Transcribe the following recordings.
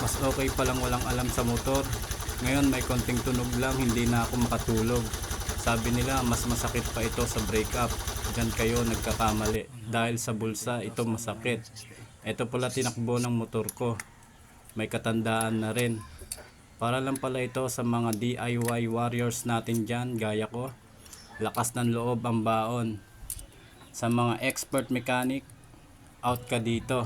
Mas okay pa lang walang alam sa motor. Ngayon may konting tunog lang, hindi na ako makatulog. Sabi nila mas masakit pa ito sa brake up. Diyan kayo nagkakamali. Dahil sa bulsa ito masakit. Ito pala tinakbo ng motor ko. May katandaan na rin. Para lang pala ito sa mga DIY warriors natin dyan, gaya ko. Lakas ng loob ang baon. Sa mga expert mechanic, out ka dito.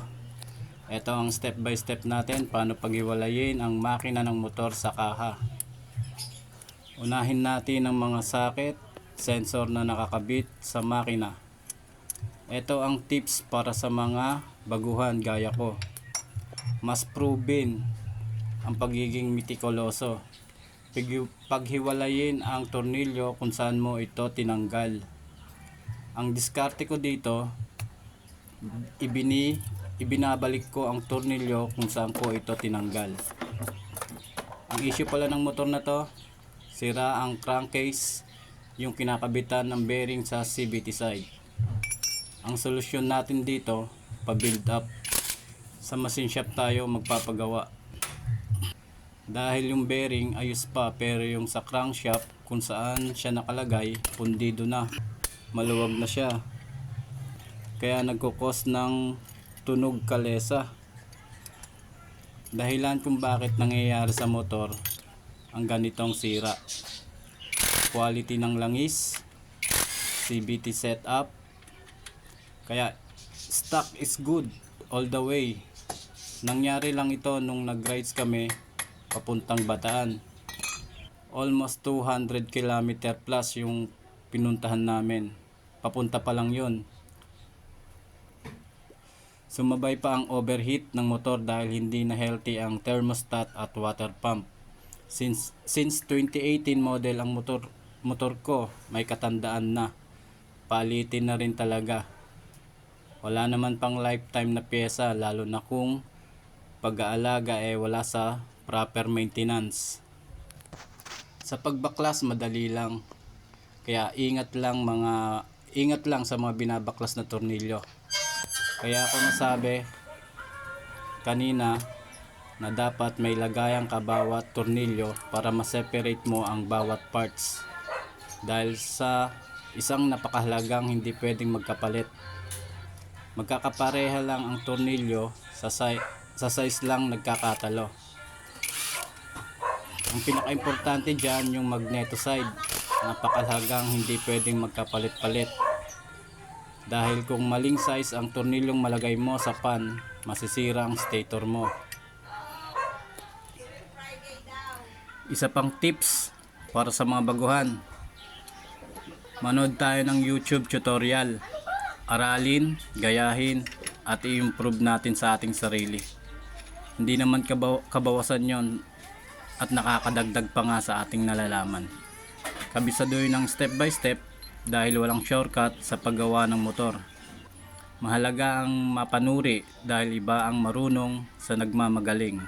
Ito ang step by step natin paano paghiwalayin ang makina ng motor sa kaha. Unahin natin ang mga socket, sensor na nakakabit sa makina. Ito ang tips para sa mga baguhan gaya ko. Mas proven ang pagiging mitikuloso. Paghiwalayin ang tornilyo kung saan mo ito tinanggal. Ang diskarte ko dito, ibinabalik ko ang tornilyo kung saan ko ito tinanggal. Ang issue pala ng motor na to, sira ang crankcase, yung kinakabitan ng bearing sa CVT side. Ang solusyon natin dito, pa-build up. Sa machine shop tayo magpapagawa. Dahil yung bearing ayos pa, pero yung sa crankshaft kung saan siya nakalagay, pundido na, maluwag na siya. Kaya nagkukos ng tunog kalesa. Dahilan kung bakit nangyayari sa motor ang ganitong sira. Quality ng langis, CVT setup. Kaya stock is good all the way. Nangyari lang ito nung nag-rides kami papuntang Bataan. Almost 200 km plus yung pinuntahan namin. Papunta pa lang yun. Sumabay pa ang overheat ng motor dahil hindi na healthy ang thermostat at water pump. Since 2018 model ang motor ko, may katandaan na. Palitin na rin talaga. Wala naman pang lifetime na pyesa, lalo na kung pag-aalaga wala sa proper maintenance. Sa pagbaklas madali lang. Kaya ingat lang sa mga binabaklas na tornilyo. Kaya ako nasabi kanina na dapat may lagayan ka bawat tornilyo para ma-separate mo ang bawat parts. Dahil sa isang napakahalagang hindi pwedeng magkapalit. Magkakapareha lang ang tornilyo, sa size lang nagkakatalo. Ang pinaka-importante dyan yung magneto side. Napakahalagang hindi pwedeng magkapalit-palit. Dahil kung maling size ang tornilyong malagay mo sa pan, masisira ang stator mo. Isa pang tips para sa mga baguhan. Manood tayo ng YouTube tutorial. Aralin, gayahin, at i-improve natin sa ating sarili. Hindi naman kabawasan yon at nakakadagdag pa nga sa ating nalalaman. Kabisaduhin ng step by step dahil walang shortcut sa paggawa ng motor. Mahalaga ang mapanuri dahil iba ang marunong sa nagmamagaling.